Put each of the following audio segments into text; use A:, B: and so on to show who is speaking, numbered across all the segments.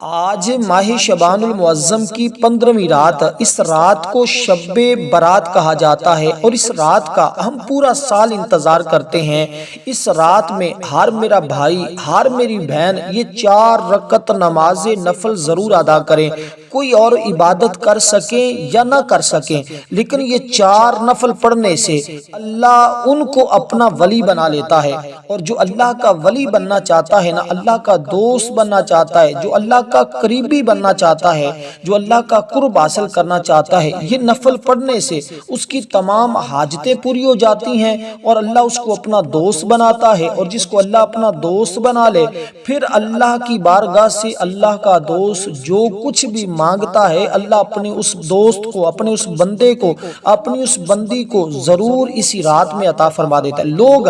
A: آج ماہ شعبان المعظم کی 15ویں رات، اس رات کو شب برات کہا جاتا ہے اور اس رات کا ہم پورا سال انتظار کرتے ہیں۔ اس رات میں ہر میرا بھائی، ہر میری بہن یہ 4 رکعت نماز نفل ضرور ادا کریں، کوئی اور عبادت کر سکیں یا نہ کر سکیں، لیکن یہ 4 نفل پڑھنے سے اللہ ان کو اپنا ولی بنا لیتا ہے۔ اور جو اللہ کا ولی بننا چاہتا ہے نا، اللہ کا دوست بننا چاہتا ہے، جو اللہ کا قریبی بننا چاہتا ہے، جو اللہ کا قرب حاصل کرنا چاہتا ہے، یہ نفل پڑھنے سے اس کی تمام حاجتیں پوری ہو جاتی ہیں اور اللہ اس کو اپنا دوست بناتا ہے۔ اور جس کو اللہ اپنا دوست بنا لے، پھر اللہ کی بارگاہ سے اللہ کا دوست جو کچھ بھی مانگتا ہے، اللہ اپنے اس دوست کو، اپنے اس بندے کو، اپنی اس بندی کو ضرور اسی رات میں عطا فرما دیتا ہے۔ لوگ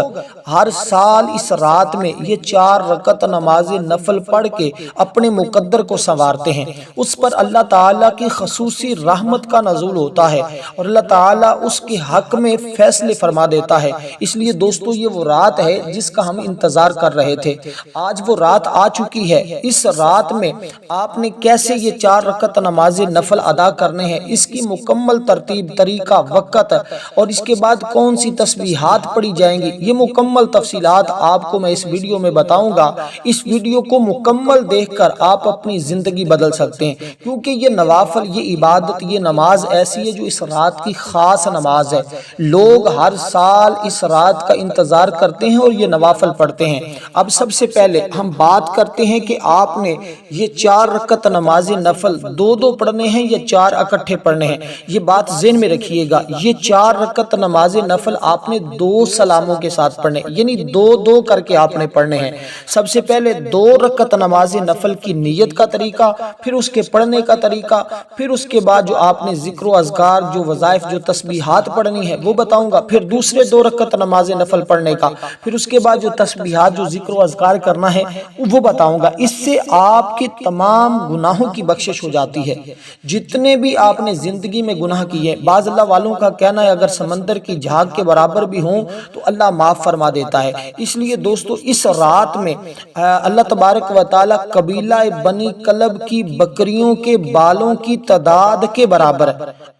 A: ہر سال اس رات میں یہ 4 رکعت نماز نفل پڑھ کے اپنے مقدر کو سنوارتے ہیں، اس پر اللہ تعالیٰ کی خصوصی رحمت کا نزول ہوتا ہے اور اللہ تعالیٰ اس کے حق میں فیصلے فرما دیتا ہے۔ اس لیے دوستو، یہ وہ رات ہے جس کا ہم انتظار کر رہے تھے۔ آج وہ رات آ چکی ہے۔ اس رات میں آپ نے کیسے یہ 4 رکعت نماز نفل ادا کرنے ہیں، اس کی مکمل ترتیب، طریقہ، وقت اور اس کے بعد کون سی تسبیحات پڑھی جائیں گی، یہ مکمل تفصیلات آپ کو میں اس ویڈیو میں بتاؤں گا۔ اس ویڈیو کو مکمل دیکھ کر آپ اپنی زندگی بدل سکتے ہیں، کیونکہ یہ نوافل، یہ عبادت، یہ نماز ایسی ہے جو اس رات کی خاص نماز ہے۔ لوگ ہر سال اس رات کا انتظار کرتے ہیں اور یہ نوافل پڑھتے ہیں۔ اب سب سے پہلے ہم بات کرتے ہیں کہ آپ نے یہ 4 رکعت نماز نفل 2 پڑھنے ہیں یا 4 اکٹھے پڑھنے ہیں۔ یہ بات ذہن میں رکھیے گا، یہ 4 رکعت نماز نفل آپ نے 2 سلاموں کے ساتھ پڑھنے، یعنی 2 کر کے آپ نے پڑھنے ہیں۔ سب سے پہلے 2 رکعت نماز نفل کی نیت کا طریقہ، پھر اس کے پڑھنے کا طریقہ، پھر اس کے بعد جو آپ نے ذکر و اذکار، جو وظائف، جو تسبیحات پڑھنی ہے وہ بتاؤں گا، پھر دوسرے 2 رکعت نماز نفل پڑھنے کا، پھر اس کے بعد جو تسبیحات، جو ذکر و اذکار کرنا ہے وہ بتاؤں گا۔ اس سے آپ کے تمام گناہوں کی بخشش ہو جاتی ہے۔ جتنے بھی آپ نے زندگی میں گناہ کیے، بعض اللہ والوں کا کہنا ہے اگر سمندر کی جھاگ کے برابر بھی ہوں تو اللہ معاف فرما دیتا ہے۔ اس لیے دوستو، اس رات میں اللہ تبارک و تعالی قبیلہ بنی کلب کی بکریوں کے بالوں کی تعداد کے برابر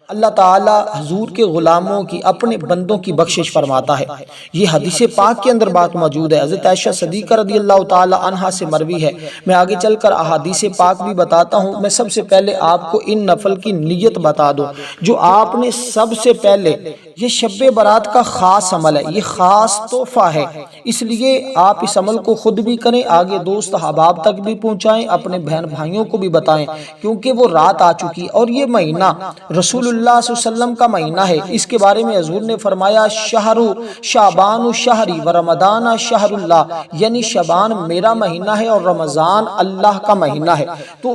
A: اللہ تعالیٰ حضور کے غلاموں کی، اپنے بندوں کی بخشش فرماتا ہے۔ یہ حدیث پاک کے اندر بات موجود ہے، حضرت عائشہ صدیقہ رضی اللہ تعالی عنہا سے مروی ہے۔ میں آگے چل کر احادیث پاک بھی بتاتا ہوں، میں سب سے پہلے آپ کو ان نفل کی نیت بتا دوں جو آپ نے سب سے پہلے، یہ شب برات کا خاص عمل ہے، یہ خاص تحفہ ہے، اس لیے آپ اس عمل کو خود بھی کریں، آگے دوست احباب تک بھی پہنچائیں، اپنے بہن بھائیوں کو بھی بتائیں، کیونکہ وہ رات آ چکی اور یہ مہینہ رسول اللہ صلی اللہ علیہ وسلم کا مہینہ ہے۔ اس کے بارے میں حضور نے فرمایا، شہر شعبان شہری و رمضان شہر اللہ، یعنی شعبان میرا مہینہ ہے اور رمضان اللہ کا مہینہ ہے۔ تو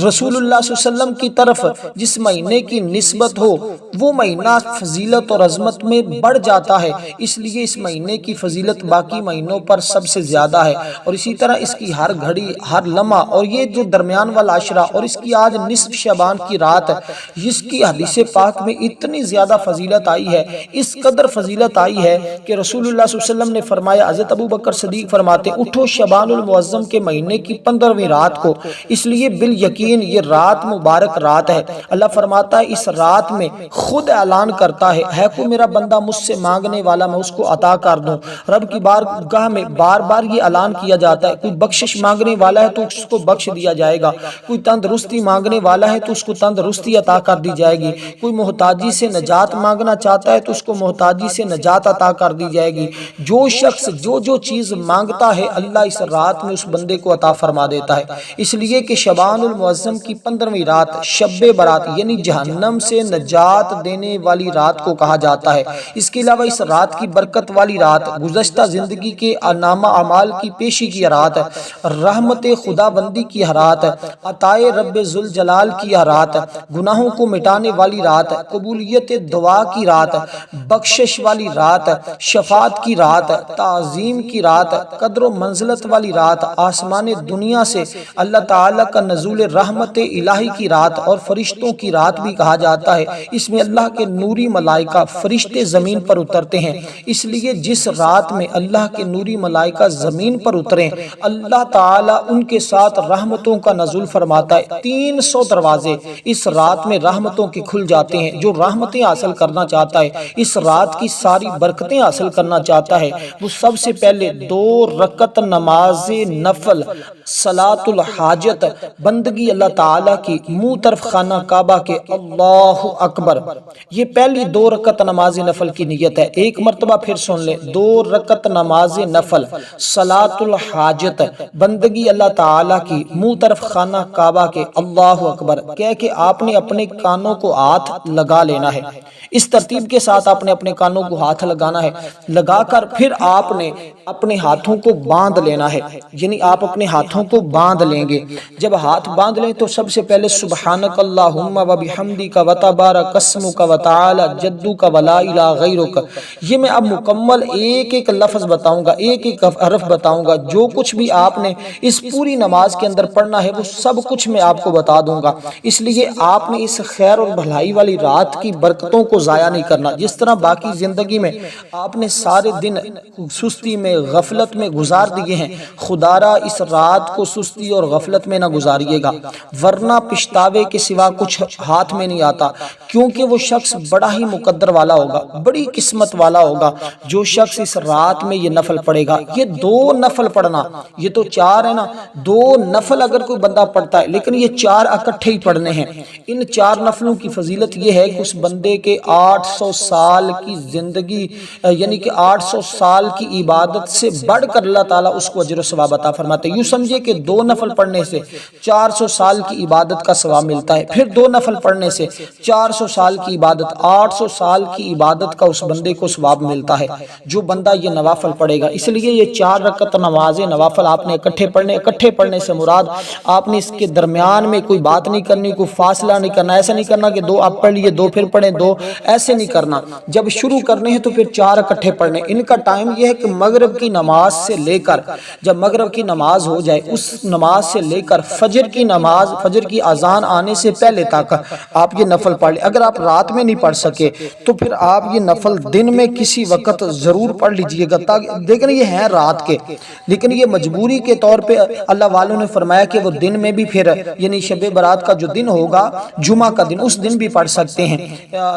A: رسول اللہ صلی اللہ علیہ وسلم کی طرف جس مہینے کی نسبت ہو وہ مہینہ فضیلت اور عظمت میں بڑھ جاتا ہے، اس لیے اس مہینے کی فضیلت باقی مہینوں پر سب سے زیادہ ہے۔ اور اسی طرح اس کی ہر گھڑی، ہر لمحہ، اور یہ جو درمیان والا عشرہ، اور اس کی آج نصف شعبان کی رات، جس کی حدیث پاک میں اتنی زیادہ فضیلت آئی ہے، اس قدر فضیلت آئی ہے کہ رسول اللہ صلی اللہ علیہ وسلم نے فرمایا، حضرت ابو بکر صدیق فرماتے، اٹھو شعبان المعظم کے مہینے کی 15ویں رات کو، اس لیے بالیقین یہ رات مبارک رات ہے۔ اللہ فرماتا ہے اس رات میں خود اعلان کرتا ہے کوئی میرا بندہ مجھ سے مانگنے والا میں اس کو عطا کر دوں۔ رب کی بارگاہ میں بار بار یہ اعلان کیا جاتا ہے، کوئی بخشش مانگنے والا ہے تو اس کو بخش دیا جائے گا، کوئی تندرستی مانگنے والا ہے تو اس کو تندرستی عطا کر دی جائے گی، کوئی محتاجی سے نجات مانگنا چاہتا ہے تو اس کو محتاجی سے نجات عطا کر دی جائے گی۔ جو شخص جو چیز مانگتا ہے اللہ اس رات میں اس بندے کو عطا فرما دیتا ہے۔ اس لیے کہ شعبان المعظم کی 15ویں رات شب برات، یعنی جہنم سے نجات دینے والی رات کو کہا جاتا ہے۔ اس کے علاوہ اس رات کی برکت والی رات، گزشتہ زندگی کے نامہ اعمال کی پیشی کی رات، رحمت خدا بندی کی رات، عطائے رب ذوالجلال کی رات، گناہوں کو مٹانے والی والی رات، قبولیت دعا کی رات، بخشش والی رات، شفاعت کی رات، تعظیم کی رات، قدر و منزلت والی رات، آسمان دنیا سے اللہ تعالیٰ کا نزول رحمت الہی کی رات اور فرشتوں کی رات بھی کہا جاتا ہے۔ اس میں اللہ کے نوری ملائکہ فرشتے زمین پر اترتے ہیں، اس لیے جس رات میں اللہ کے نوری ملائکہ زمین پر اتریں اللہ تعالیٰ ان کے ساتھ رحمتوں کا نزول فرماتا ہے۔ 300 دروازے اس رات میں رحمتوں کے کھل جاتے ہیں۔ جو رحمتیں حاصل کرنا چاہتا ہے، اس رات کی ساری برکتیں حاصل کرنا چاہتا ہے، وہ سب سے پہلے 2 رکعت نماز نفل صلاۃ الحاجت بندگی اللہ تعالیٰ کی منہ طرف خانہ کعبہ کے اللہ اکبر، یہ پہلی 2 رکعت نماز نفل کی نیت ہے۔ ایک مرتبہ پھر سن لیں، 2 رکعت نماز نفل صلاۃ الحاجت بندگی اللہ تعالیٰ کی منہ طرف خانہ کعبہ کے اللہ اکبر کہہ کے آپ نے اپنے کانوں کو ہاتھ لگا لینا ہے۔ اس ترتیب کے ساتھ آپ نے اپنے کانوں کو ہاتھ لگانا ہے، لگا کر پھر آپ نے اپنے ہاتھوں کو باندھ لینا ہے، یعنی آپ اپنے ہاتھوں کو باندھ لیں گے۔ جب ہاتھ باندھ لیں تو سب سے پہلے سبحانک اللہم و بحمدک و تبارک اسمک و تعالی جدک و لا الہ غیرک، یہ میں اب مکمل ایک ایک لفظ بتاؤں گا، ایک ایک حرف بتاؤں گا، جو کچھ بھی آپ نے اس پوری نماز کے اندر پڑھنا ہے وہ سب کچھ میں آپ کو بتا دوں گا۔ اس لیے آپ نے اس خیر اور بھلائی والی رات کی برکتوں کو ضائع نہیں کرنا۔ جس طرح باقی زندگی میں آپ نے سارے دن سستی میں غفلت میں گزار دیے ہیں، خدا را اس رات کو سستی اور غفلت میں نہ گزاریے گا، ورنہ پچھتاوے کے سوا کچھ ہاتھ میں نہیں آتا، کیونکہ وہ شخص بڑا ہی مقدر والا ہوگا، بڑی قسمت والا ہوگا جو شخص اس رات میں یہ نفل پڑھے گا۔ یہ 2 نفل پڑھنا، یہ تو 4 ہے نا، 2 نفل اگر کوئی بندہ پڑھتا ہے لیکن یہ 4 اکٹھے ہی پڑھنے ہیں۔ ان 4 نفلوں کی فضیلت یہ ہے کہ اس بندے کے 800 سال کی زندگی یعنی کہ 800 سال کی عبادت سے بڑھ کر اللہ تعالیٰ اس کو اجر و ثواب عطا فرماتے ہیں۔ یوں سمجھے کہ 2 نفل پڑھنے سے 400 سال کی عبادت کا ثواب ملتا ہے، پھر 2 نفل پڑھنے سے 400 سال کی عبادت، 800 سال کی عبادت کا اس بندے کو ثواب ملتا ہے جو بندہ یہ نوافل پڑھے گا۔ اس لیے یہ 4 رکعت نماز نوافل آپ نے اکٹھے پڑھنے سے مراد آپ نے اس کے درمیان میں کوئی بات نہیں کرنی، کوئی فاصلہ نہیں کرنا، ایسا نہیں کرنا کہ 2 آپ پڑھ لیے 2 پھر پڑھیں 2، ایسے نہیں کرنا۔ جب شروع کرنے ہیں تو پھر 4 اکٹھے پڑھنے۔ ان کا ٹائم یہ ہے کہ مغرب کی نماز سے لے کر، جب مغرب کی نماز ہو جائے اس نماز سے لے کر فجر کی نماز، فجر کی اذان آنے سے پہلے تک آپ یہ نفل پڑھ لیں۔ اگر آپ رات میں نہیں پڑھ سکے تو پھر آپ یہ نفل دن میں کسی وقت ضرور پڑھ لیجئے گا، تاکہ دیکھیں یہ ہیں رات کے، لیکن یہ مجبوری کے طور پہ اللہ والوں نے فرمایا کہ وہ دن میں بھی پھر یعنی شب برات کا جو دن ہوگا جمعہ کا دن، اس دن بھی پڑھ سکتے ہیں۔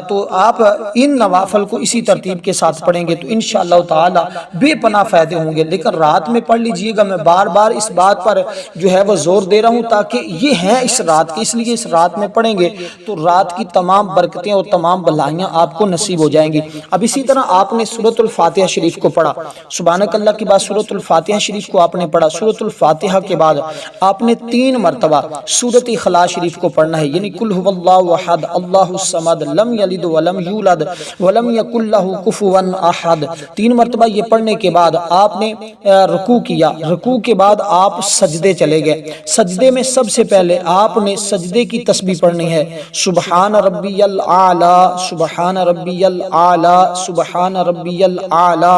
A: تو آپ ان نوافل کو اسی ترتیب کے ساتھ پڑھیں گے تو انشاءاللہ تعالی بے پناہ فائدے ہوں گے۔ لیکن رات میں پڑھ لیجئے گا، میں بار بار اس بات پر جو ہے وہ زور دے رہا ہوں تاکہ یہ ہیں اس رات کی، اس لیے اس رات میں پڑھیں گے تو رات کی تمام برکتیں اور تمام بھلائیاں آپ کو نصیب ہو جائیں گی۔ اب اسی طرح آپ نے سورۃ الفاتحہ شریف کو پڑھا، سبحانک اللہ کے بعد سورۃ الفاتحہ شریف کو آپ نے پڑھا، سورۃ الفاتحہ کے بعد آپ نے 3 مرتبہ سورۃ اخلاص شریف کو پڑھنا ہے، یعنی قل هو اللہ احد اللہ الصمد لم یلد ولم یولد ولم یکن لہ کفوا احد۔ 3 مرتبہ یہ پڑھنے کے بعد آپ نے رکوع کیا، رکوع کے بعد آپ سجدے چلے گئے۔ سجدے میں سب سے پہلے آپ نے سجدے کی تسبیح پڑھنی ہے، سبحان ربی الاعلی سبحان ربی الاعلی سبحان ربی الاعلی۔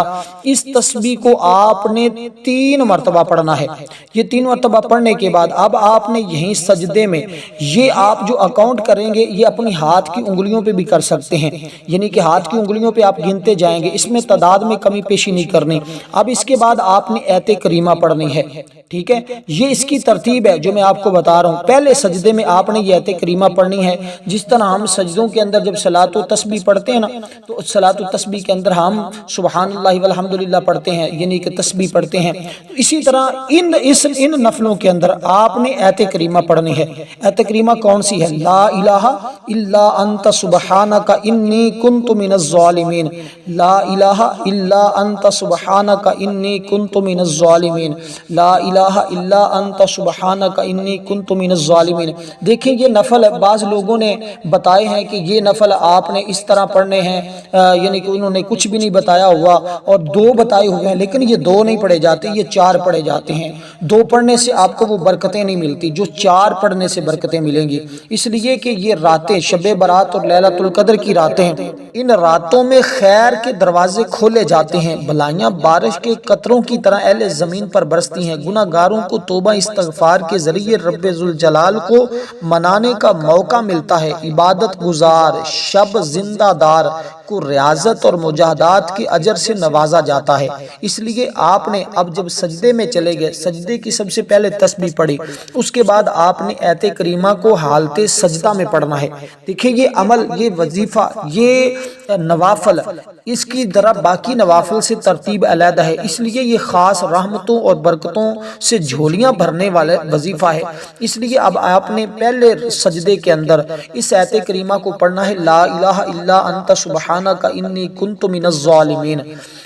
A: اس تسبیح کو آپ نے 3 مرتبہ پڑھنا ہے۔ یہ 3 مرتبہ پڑھنے کے بعد اب آپ نے یہیں سجدے میں یہ آپ جو اکاؤنٹ کریں گے یہ اپنی ہاتھ کی انگلیوں پہ بھی کر سکتے ہیں، یعنی کہ ہاتھ کی انگلیوں پہ آپ گنتے جائیں گے، اس میں تعداد میں کمی پیشی نہیں کرنی۔ اب اس کے بعد آپ نے ایت کریمہ پڑھنی ہے، ٹھیک ہے، یہ اس کی ترتیب ہے جو میں آپ کو بتا رہا ہوں۔ پہلے سجدے میں آپ نے یہ ایت کریمہ پڑھنی ہے، جس طرح ہم سجدوں کے اندر جب صلاۃ و تسبیح پڑھتے ہیں نا تو صلاۃ و تسبیح کے اندر ہم سبحان اللہ والحمدللہ پڑھتے ہیں، یعنی کہ تسبیح پڑھتے ہیں، تو اسی طرح ان نفلوں کے اندر آپ نے ایت کریمہ پڑھنی ہے۔ ایت کریمہ کون سی ہے؟ لا الہ الا انت سبحانک انی کنت من الظالمین، لا الہ الا انت سبحانک انی کنت من الظالمین، لا الہ الا انت سبحانک انی کنت من الظالمین۔ دیکھیں یہ نفل بعض لوگوں نے بتائے ہیں کہ یہ نفل آپ نے اس طرح پڑھنے ہیں، یعنی کہ انہوں نے کچھ بھی نہیں بتایا ہوا اور 2 بتائے ہوئے ہیں، لیکن یہ 2 نہیں پڑھے جاتے، یہ 4 پڑھے جاتے ہیں۔ 2 پڑھنے سے آپ کو وہ برکتیں نہیں ملتی جو 4 پڑھنے سے برکتیں ملیں گی، اس لیے کہ یہ راتیں شب برات اور لیلۃ القدر کی راتیں، ان راتوں میں خیر کے دروازے کھولے جاتے ہیں، بھلائیاں بارش کے قطروں کی طرح اہل زمین پر برستی ہیں، گناہ گاروں کو توبہ استغفار کے ذریعے رب ذوالجلال کو منانے کا موقع ملتا ہے، عبادت گزار شب زندہ دار کو ریاضت اور مجاہدات کے اجر سے نوازا جاتا ہے۔ اس لیے آپ نے اب جب سجدے میں چلے گئے، سجدے کی سب سے پہلے تسبیح پڑھی، اس کے بعد آپ نے آیت کریمہ کو حالت سجدہ میں پڑھنا ہے۔ دیکھیں یہ عمل، یہ وظیفہ، یہ نوافل، اس کی طرح باقی نوافل سے ترتیب علیحدہ ہے، اس لیے یہ خاص رحمتوں اور برکتوں سے جھولیاں بھرنے والا وظیفہ ہے۔ اس لیے اب آپ نے پہلے سجدے کے اندر اس آیت کریمہ کو پڑھنا ہے، لا الہ الا انت سبحانک انی کنت من الظالمین،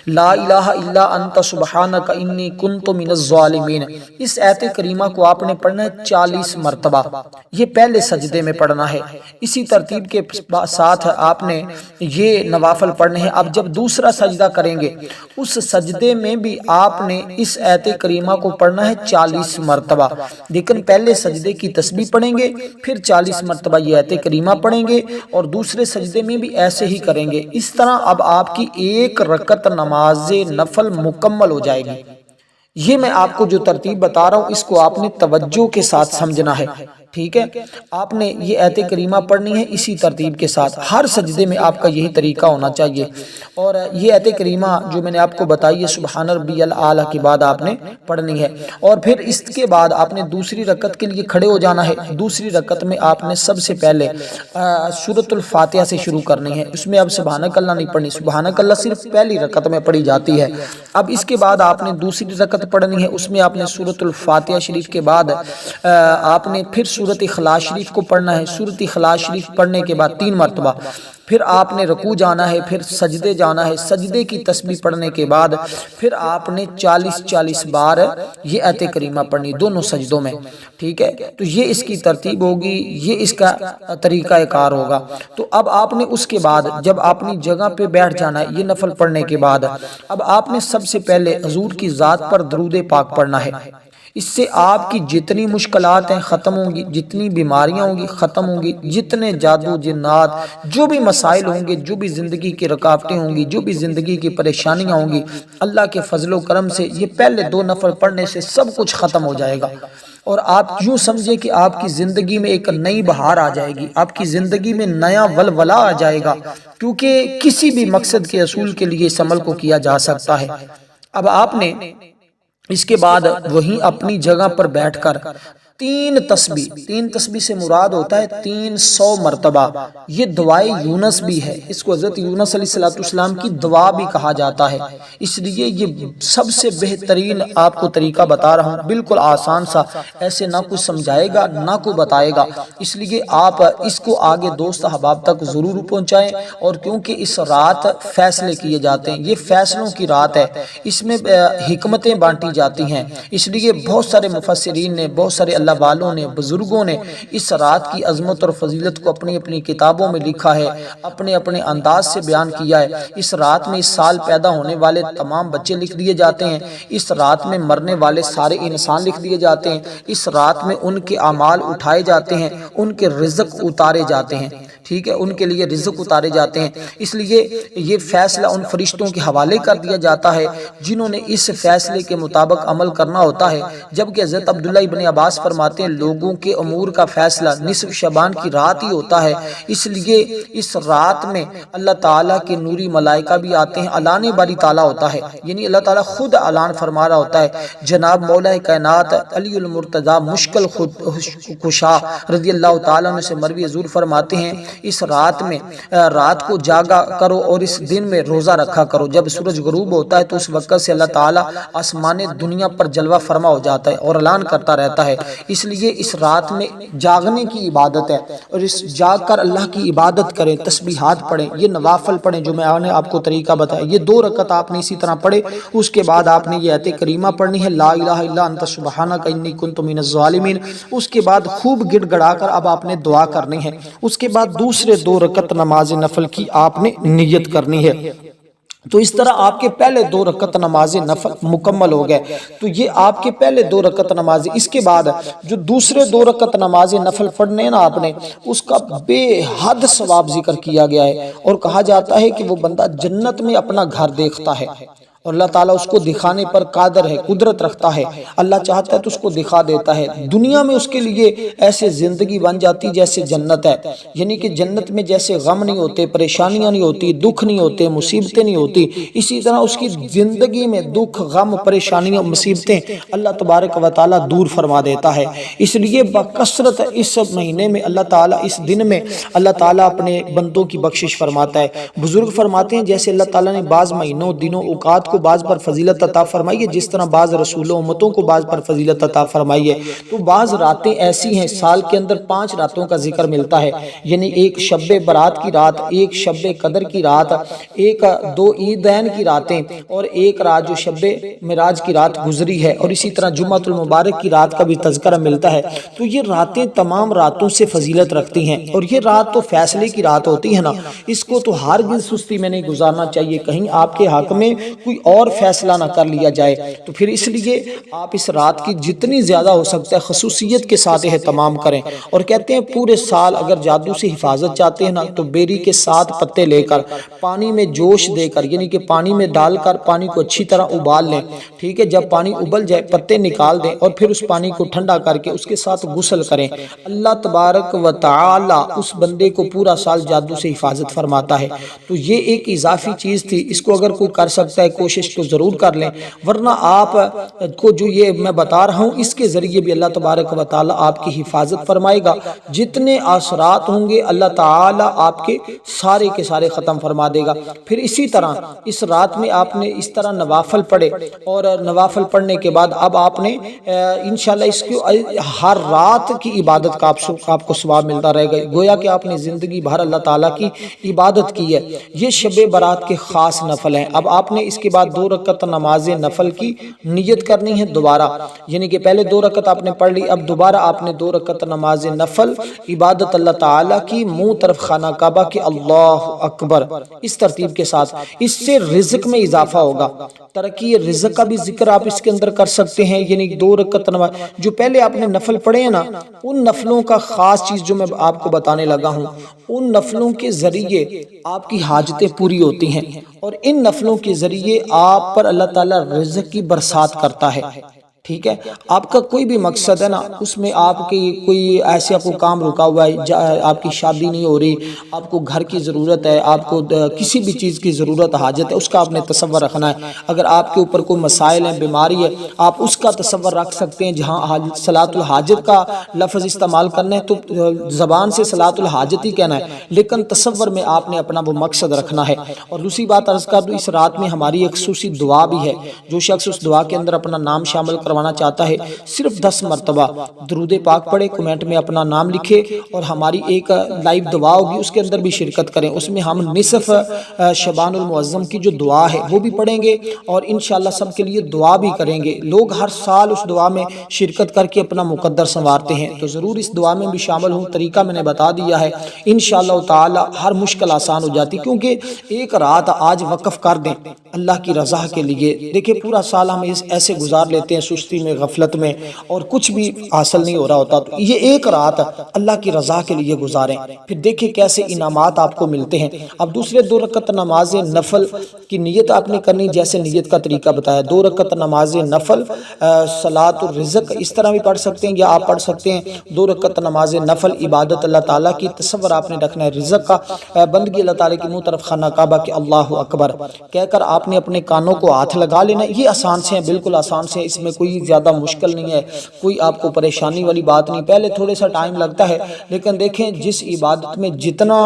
A: لا الہ الا انت سبحانک انی کنت من الظالمین۔ اس آیت کریمہ کو آپ نے پڑھنا ہے 40 مرتبہ، یہ پہلے سجدے میں پڑھنا ہے۔ اسی ترتیب کے ساتھ آپ نے یہ نوافل پڑھنے ہیں۔ اب جب دوسرا سجدہ کریں گے، اس سجدے میں بھی آپ نے اس آیت کریمہ کو پڑھنا ہے 40 مرتبہ، لیکن پہلے سجدے کی تسبیح پڑھیں گے، پھر 40 مرتبہ یہ آیت کریمہ پڑھیں گے، اور دوسرے سجدے میں بھی ایسے ہی کریں گے۔ اس طرح اب آپ کی ایک رکعت نماز نفل مکمل ہو جائے گی۔ یہ میں آپ کو جو ترتیب بتا رہا ہوں، اس کو آپ نے توجہ کے ساتھ سمجھنا ہے، ٹھیک ہے؟ آپ نے یہ آیت کریمہ پڑھنی ہے اسی ترتیب کے ساتھ، ہر سجدے میں آپ کا یہی طریقہ ہونا چاہیے۔ اور یہ آیت کریمہ جو میں نے آپ کو بتائی ہے سبحان ربی الاعلیٰ کے بعد آپ نے پڑھنی ہے، اور پھر اس کے بعد آپ نے دوسری رکعت کے لیے کھڑے ہو جانا ہے۔ دوسری رکعت میں آپ نے سب سے پہلے سورۃ الفاتحہ سے شروع کرنی ہے، اس میں اب سبحانک اللہ نہیں پڑھنی، سبحانک اللہ صرف پہلی رکعت میں پڑھی جاتی ہے۔ اب اس کے بعد آپ نے دوسری رکعت پڑھنی ہے، اس میں آپ نے سورۃ الفاتحہ شریف کے بعد آپ نے پھر سورۃ اخلاص شریف کو پڑھنا ہے۔ سورۃ اخلاص شریف پڑھنے کے بعد 3 مرتبہ پھر آپ نے رکوع جانا ہے، پھر سجدے جانا ہے، سجدے کی تسبیح پڑھنے کے بعد پھر آپ نے 40 بار یہ آیت کریمہ پڑھنی دونوں سجدوں میں، ٹھیک ہے؟ تو یہ اس کی ترتیب ہوگی، یہ اس کا طریقہ کار ہوگا۔ تو اب آپ نے اس کے بعد جب اپنی جگہ پہ بیٹھ جانا ہے یہ نفل پڑھنے کے بعد، اب آپ نے سب سے پہلے حضور کی ذات پر درود پاک پڑھنا ہے۔ اس سے آپ کی جتنی مشکلات ہیں ختم ہوں گی، جتنی بیماریاں ہوں گی ختم ہوں گی، جتنے جادو جنات، جو بھی مسائل ہوں گے، جو بھی زندگی کی رکاوٹیں ہوں گی، جو بھی زندگی کی پریشانیاں ہوں گی، اللہ کے فضل و کرم سے یہ پہلے 2 نفل پڑھنے سے سب کچھ ختم ہو جائے گا۔ اور آپ یوں سمجھیں کہ آپ کی زندگی میں ایک نئی بہار آ جائے گی، آپ کی زندگی میں نیا ولولہ آ جائے گا، کیونکہ کسی بھی مقصد کے حصول کے لیے اس عمل کو کیا جا سکتا ہے۔ اب آپ نے اس کے بعد وہیں اپنی جگہ پر بیٹھ کر 3 تسبیح سے مراد ہوتا ہے 300 مرتبہ۔ یہ دعائے یونس بھی ہے، اس کو حضرت یونس علیہ السلام کی دعا بھی کہا جاتا ہے، اس لیے یہ سب سے بہترین آپ کو طریقہ بتا رہا ہوں، بالکل آسان سا، ایسے نہ کوئی سمجھائے گا نہ کوئی بتائے گا، اس لیے آپ اس کو آگے دوست احباب تک ضرور پہنچائیں۔ اور کیونکہ اس رات فیصلے کیے جاتے ہیں، یہ فیصلوں کی رات ہے، اس میں حکمتیں بانٹی جاتی ہیں، اس لیے بہت سارے مفسرین نے، بہت سارے اللہ والوں نے، بزرگوں نے اس رات کی عظمت اور فضیلت کو اپنی اپنی کتابوں میں لکھا ہے، اپنے اپنے انداز سے بیان کیا ہے۔ اس رات میں اس سال پیدا ہونے والے تمام بچے لکھ دیے جاتے ہیں، اس رات میں مرنے والے سارے انسان لکھ دیے جاتے ہیں، اس رات میں ان کے اعمال اٹھائے جاتے ہیں، ان کے رزق اتارے جاتے ہیں، ٹھیک ہے؟ ان کے لیے رزق اتارے جاتے ہیں، اس لیے یہ فیصلہ ان فرشتوں کے حوالے کر دیا جاتا ہے جنہوں نے اس فیصلے کے مطابق عمل کرنا ہوتا ہے۔ جبکہ حضرت عبداللہ ابن عباس فرماتے ہیں لوگوں کے امور کا فیصلہ نصف شعبان کی رات ہی ہوتا ہے، اس لیے اس رات میں اللہ تعالیٰ کے نوری ملائکہ بھی آتے ہیں، اعلان باری تعالیٰ ہوتا ہے، یعنی اللہ تعالیٰ خود اعلان فرما رہا ہوتا ہے۔ جناب مولا کائنات علی المرتضیٰ مشکل کشا رضی اللہ تعالیٰ عنہ سے مروی حضور فرماتے ہیں اس رات میں رات کو جاگا کرو اور اس دن میں روزہ رکھا کرو، جب سورج غروب ہوتا ہے تو اس وقت سے اللہ تعالیٰ آسمان دنیا پر جلوہ فرما ہو جاتا ہے اور اعلان کرتا رہتا ہے، اس لیے اس رات میں جاگنے کی عبادت ہے، اور اس جاگ کر اللہ کی عبادت کریں، تسبیحات پڑھیں، یہ نوافل پڑھیں جو میں نے آپ کو طریقہ بتایا، یہ 2 رکعت آپ نے اسی طرح پڑھے، اس کے بعد آپ نے یہ آیت کریمہ پڑھنی ہے لا الہ الا انت سبحانک انی کنت من الظالمین، اس کے بعد خوب گڑ گڑا کر اب آپ نے دعا کرنی ہے، اس کے بعد دوسرے 2 رکعت نماز نفل کی آپ نے نیت کرنی ہے۔ تو اس طرح آپ کے پہلے 2 رکعت نماز نفل مکمل ہو گئے۔ تو یہ آپ کے پہلے 2 رکعت نماز، اس کے بعد جو دوسرے 2 رکعت نماز نفل پڑھنے نا آپ نے، اس کا بے حد ثواب ذکر کیا گیا ہے، اور کہا جاتا ہے کہ وہ بندہ جنت میں اپنا گھر دیکھتا ہے، اور اللہ تعالیٰ اس کو دکھانے پر قادر ہے، قدرت رکھتا ہے، اللہ چاہتا ہے تو اس کو دکھا دیتا ہے۔ دنیا میں اس کے لیے ایسے زندگی بن جاتی جیسے جنت ہے، یعنی کہ جنت میں جیسے غم نہیں ہوتے، پریشانیاں نہیں ہوتی، دکھ نہیں ہوتے، مصیبتیں نہیں ہوتی، اسی طرح اس کی زندگی میں دکھ، غم، پریشانیاں، مصیبتیں اللہ تبارک و تعالیٰ دور فرما دیتا ہے۔ اس لیے بکثرت اس مہینے میں اللہ تعالیٰ، اس دن میں اللہ تعالیٰ اپنے بندوں کی بخشش فرماتا ہے۔ بزرگ فرماتے ہیں جیسے اللہ تعالیٰ نے بعض مہینوں، دنوں، اوقات کو بعض پر فضیلت عطا فرمائی ہے، جس طرح بعض رسولوں امتوں کو بعض پر فضیلت عطا فرمائی ہے، تو بعض راتیں ایسی ہیں سال کے اندر 5 راتوں کا ذکر ملتا ہے، یعنی ایک شب برات کی رات، ایک شب قدر کی رات، ایک 2 عیدین کی راتیں، اور ایک رات جو شب معراج کی رات گزری ہے، اور اسی طرح جمعۃ المبارک کی رات کا بھی تذکرہ ملتا ہے۔ تو یہ راتیں تمام راتوں سے فضیلت رکھتی ہیں، اور یہ رات تو فیصلے کی رات ہوتی ہے نا، اس کو تو ہرگز سستی میں نہیں گزارنا چاہیے، کہیں آپ کے حق میں کوئی اور فیصلہ نہ کر لیا جائے۔ تو پھر اس لیے آپ اس رات کی جتنی زیادہ ہو سکتا ہے خصوصیت کے ساتھ اہتمام کریں، اور کہتے ہیں پورے سال اگر جادو سے حفاظت چاہتے ہیں نا، تو بیری کے 7 پتے لے کر پانی میں جوش دے کر، یعنی کہ پانی میں ڈال کر پانی کو اچھی طرح ابال لیں، ٹھیک ہے، جب پانی ابل جائے پتے نکال دیں، اور پھر اس پانی کو ٹھنڈا کر کے اس کے ساتھ غسل کریں۔ اللہ تبارک و تعالی اس بندے کو پورا سال جادو سے حفاظت فرماتا ہے۔ تو یہ ایک اضافی چیز تھی، اس کو اگر کوئی کر سکتا ہے کوشش تو ضرور کر لیں، ورنہ آپ کو جو یہ میں بتا رہا ہوں اس کے ذریعے بھی اللہ تبارک و تعالی آپ کی حفاظت فرمائے گا، جتنے اثرات ہوں گے اللہ تعالی آپ کے سارے ختم فرما دے گا۔ پھر اسی طرح اس رات میں آپ نے اس طرح نوافل پڑھے، اور نوافل پڑھنے کے بعد اب آپ نے انشاءاللہ اس کو ہر رات کی عبادت کا آپ کو ثواب ملتا رہے گا، گویا کہ آپ نے زندگی بھر اللہ تعالیٰ کی عبادت کی ہے۔ یہ شب برات کے خاص نفل ہیں۔ اب آپ نے اس کے بعد 2 رکعت نماز نفل کی نیت کرنی ہے دوبارہ، یعنی کہ پہلے 2 رکعت آپ نے پڑھ لی، اب دوبارہ آپ نے 2 رکعت نماز نفل عبادت اللہ تعالیٰ کی، منہ طرف خانہ کعبہ کے، اللہ اکبر، اس ترتیب کے ساتھ۔ اس سے رزق میں اضافہ ہوگا، ترقی رزق کا بھی ذکر آپ اس کے اندر کر سکتے ہیں، یعنی 2 رکعت نماز جو پہلے آپ نے نفل پڑھے ہیں نا، ان نفلوں کا خاص چیز جو میں آپ کو بتانے لگا ہوں، ان نفلوں کے ذریعے آپ کی حاجتیں پوری ہوتی ہیں، اور ان نفلوں کے ذریعے آپ پر اللہ تعالیٰ رزق کی برسات کرتا ہے۔ ٹھیک ہے، آپ کا کوئی بھی مقصد ہے نا، اس میں آپ کی کوئی ایسا کوئی کام رکا ہوا ہے، آپ کی شادی نہیں ہو رہی، آپ کو گھر کی ضرورت ہے، آپ کو کسی بھی چیز کی ضرورت حاجت ہے، اس کا آپ نے تصور رکھنا ہے۔ اگر آپ کے اوپر کوئی مسائل ہیں، بیماری ہے، آپ اس کا تصور رکھ سکتے ہیں۔ جہاں صلاۃ الحاجت کا لفظ استعمال کرنا ہے تو زبان سے صلاۃ الحاجت ہی کہنا ہے، لیکن تصور میں آپ نے اپنا وہ مقصد رکھنا ہے۔ اور دوسری بات عرض کر دوں، اس رات میں ہماری ایک خصوصی دعا بھی ہے، جو شخص اس دعا کے اندر اپنا نام شامل کروانا چاہتا ہے، صرف 10 مرتبہ درود پاک پڑھے، کمنٹ میں اپنا نام لکھے، اور ہماری ایک لائیو دعا ہوگی اس کے اندر بھی شرکت کریں۔ اس میں ہم نصف شعبان المعظم کی جو دعا ہے وہ بھی پڑھیں گے، اور انشاءاللہ سب کے لیے دعا بھی کریں گے۔ لوگ ہر سال اس دعا میں شرکت کر کے اپنا مقدر سنوارتے ہیں، تو ضرور اس دعا میں بھی شامل ہوں۔ طریقہ میں نے بتا دیا ہے، انشاءاللہ تعالی ہر مشکل آسان ہو جاتی، کیونکہ ایک رات آج وقف کر دیں اللہ کی رضا کے لیے۔ دیکھیں پورا سال ہم ایسے گزار لیتے ہیں، سستی میں، غفلت میں، اور کچھ بھی حاصل نہیں ہو رہا ہوتا، تو یہ ایک رات اللہ کی رضا کے لیے گزاریں، پھر دیکھیں کیسے انعامات آپ کو ملتے ہیں۔ اب دوسرے 2 رکعت نماز نفل کی نیت آپ نے کرنی، جیسے نیت کا طریقہ بتایا، 2 رکعت نماز نفل صلاۃ الرزق اس طرح بھی پڑھ سکتے ہیں، یا آپ پڑھ سکتے ہیں 2 رکعت نماز نفل عبادت اللہ تعالیٰ کی، تصور آپ نے رکھنا ہے رزق کا، بندگی اللہ تعالیٰ کی، منہ طرف خانہ کعبہ کے، اللہ اکبر کہہ کر آپ نے اپنے کانوں کو ہاتھ لگا لینا۔ یہ آسان سے ہیں، بالکل آسان سے ہیں، اس میں کوئی زیادہ مشکل نہیں ہے، کوئی آپ کو پریشانی والی بات نہیں۔ پہلے تھوڑے سا ٹائم لگتا ہے، لیکن دیکھیں جس عبادت میں جتنا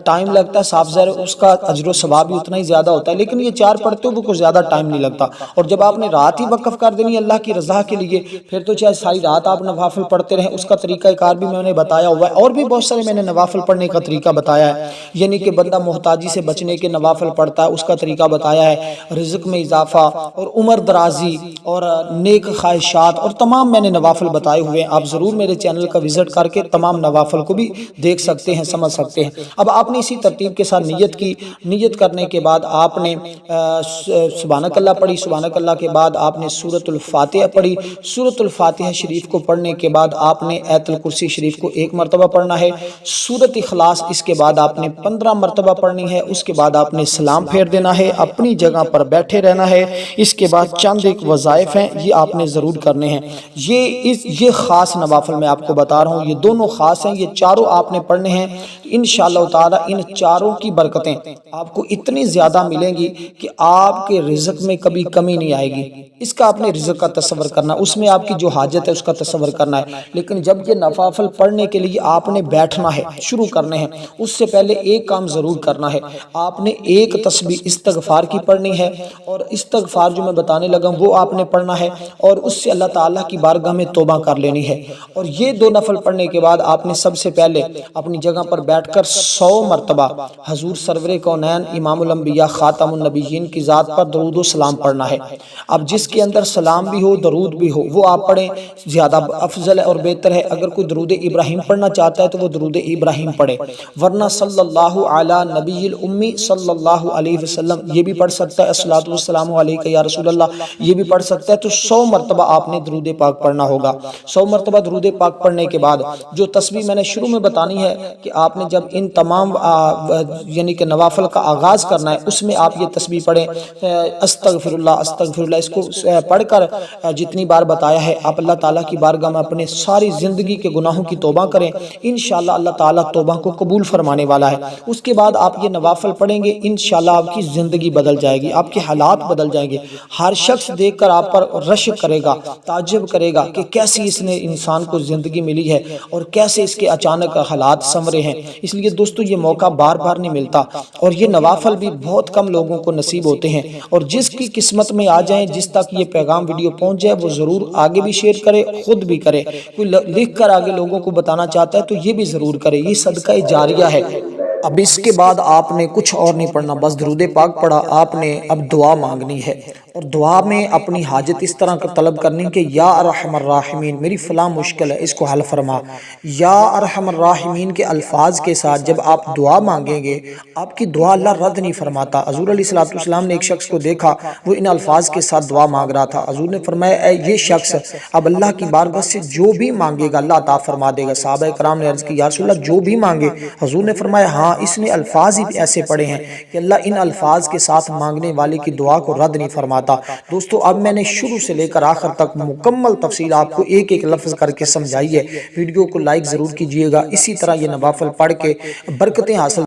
A: ٹائم لگتا ہے صاف ظاہر اس کا اجر و ثواب بھی اتنا ہی زیادہ ہوتا ہے، لیکن یہ 4 پڑھتے ہو کوئی زیادہ ٹائم نہیں لگتا۔ اور جب آپ نے رات ہی وقف کر دینی اللہ کی رضا کے لیے، پھر تو چاہے ساری رات آپ نوافل پڑھتے رہیں، اس کا طریقہ کار بھی میں نے بتایا ہوا ہے، اور بھی بہت سارے میں نے نوافل پڑھنے کا طریقہ بتایا ہے، یعنی کہ بندہ محتاجی سے بچنے کے نوافل پڑھتا ہے، اس کا طریقہ بتایا ہے، رزق میں اضافہ اور عمر درازی اور نیک نیک خواہشات اور تمام میں نے نوافل بتائے ہوئے ہیں، آپ ضرور میرے چینل کا وزٹ کر کے تمام نوافل کو بھی دیکھ سکتے ہیں، سمجھ سکتے ہیں۔ اب آپ نے اسی ترتیب کے ساتھ نیت کی، نیت کرنے کے بعد آپ نے سبحانک اللہ پڑھی، سبحانک اللہ کے بعد آپ نے سورۃ الفاتحہ پڑھی، سورۃ الفاتحہ شریف کو پڑھنے کے بعد آپ نے آیت الکرسی شریف کو 1 مرتبہ پڑھنا ہے، سورۃ اخلاص اس کے بعد آپ نے 15 مرتبہ پڑھنی ہے، اس کے بعد آپ نے سلام پھیر دینا ہے، اپنی جگہ پر بیٹھے رہنا ہے۔ اس کے بعد چند ایک وظائف ہیں، یہ آپ نے ضرور کرنے ہیں۔ یہ خاص نوافل میں آپ کو بتا رہا ہوں، یہ دونوں خاص ہیں، یہ چاروں آپ نے پڑھنے ہیں۔ انشاءاللہ تعالی ان چاروں کی برکتیں آپ کو اتنی زیادہ ملیں گی کہ آپ کے رزق میں کبھی کمی نہیں آئے گی۔ اس کا اپنے رزق کا تصور کرنا، اس میں آپ کی جو حاجت ہے اس کا تصور کرنا ہے، لیکن جب یہ نوافل پڑھنے کے لیے آپ نے بیٹھنا ہے، شروع کرنے ہیں، اس سے پہلے ایک کام ضرور کرنا ہے، آپ نے ایک تسبیح استغفار کی پڑھنی ہے، اور استغفار جو میں بتانے لگا ہوں وہ آپ نے پڑھنا ہے، اور اس سے اللہ تعالیٰ کی بارگاہ میں توبہ کر لینی ہے۔ اور یہ 2 نفل پڑھنے کے بعد آپ نے سب سے پہلے اپنی جگہ پر بیٹھ کر 100 مرتبہ حضور سرور کونین امام الانبیاء خاتم النبیین کی ذات پر درود و سلام پڑھنا ہے۔ اب جس کے اندر سلام بھی ہو، درود بھی ہو، وہ آپ پڑھیں، زیادہ افضل ہے اور بہتر ہے۔ اگر کوئی درود ابراہیم پڑھنا چاہتا ہے تو وہ درود ابراہیم پڑھے، ورنہ صلی اللہ علی نبی الامی صلی اللہ علیہ وسلم یہ بھی پڑھ سکتا ہے، الصلاۃ والسلام علیک یا رسول اللہ یہ بھی پڑھ سکتا ہے۔ تو 100 مرتبہ آپ نے درود پاک پڑھنا ہوگا۔ 100 مرتبہ درود پاک پڑھنے کے بعد جو تسبیح میں نے شروع میں بتانی ہے کہ آپ نے جب ان تمام یعنی کہ نوافل کا آغاز کرنا ہے، اس میں آپ یہ تسبیح پڑھیں، استغفر اللہ استغفر اللہ، اس کو پڑھ کر جتنی بار بتایا ہے آپ اللہ تعالیٰ کی بارگاہ میں اپنے ساری زندگی کے گناہوں کی توبہ کریں، انشاءاللہ اللہ تعالیٰ توبہ کو قبول فرمانے والا ہے۔ اس کے بعد آپ یہ نوافل پڑھیں گے، انشاءاللہ آپ کی زندگی بدل جائے گی، آپ کے حالات بدل جائیں گے۔ ہر شخص دیکھ کر آپ پر رشک کرے گا، تعجب کرے گا کہ کیسی اس نے انسان کو زندگی ملی ہے اور کیسے اس کے اچانک حالات سنورے ہیں۔ اس لیے دوستو یہ موقع بار بار نہیں ملتا، اور یہ نوافل بھی بہت کم لوگوں کو نصیب ہوتے ہیں، اور جس کی قسمت میں آ جائیں، جس تک یہ پیغام ویڈیو پہنچ جائے وہ ضرور آگے بھی شیئر کرے، خود بھی کرے۔ کوئی لکھ کر آگے لوگوں کو بتانا چاہتا ہے تو یہ بھی ضرور کرے، یہ صدقہ جاریہ ہے۔ اب اس کے بعد آپ نے کچھ اور نہیں پڑھنا، بس درود پاک پڑھا، آپ نے اب دعا مانگنی ہے، اور دعا میں اپنی حاجت اس طرح کا طلب کرنی کہ یا ارحم الراحمین میری فلاں مشکل ہے، اس کو حل فرما۔ یا ارحم الراحمین کے الفاظ کے ساتھ جب آپ دعا مانگیں گے، آپ کی دعا اللہ رد نہیں فرماتا۔ حضور علیہ السلام نے ایک شخص کو دیکھا، وہ ان الفاظ کے ساتھ دعا مانگ رہا تھا، حضور نے فرمایا اے یہ شخص اب اللہ کی بارگاہ سے جو بھی مانگے گا اللہ عطا فرما دے گا۔ صحابہ کرام نے عرض کی یا رسول اللہ جو بھی مانگے؟ حضور نے فرمایا ہاں، اس نے الفاظ ہی ایسے پڑھے ہیں کہ اللہ ان الفاظ کے ساتھ مانگنے والے کی دعا کو رد نہیں فرماتا۔ دوستو اب میں نے شروع سے لے کر آخر تک مکمل تفصیل آپ کو ایک ایک لفظ کر کے سمجھائی ہے۔ ویڈیو کو لائک ضرور کیجئے گا، اسی طرح یہ نوافل پڑھ کے برکتیں حاصل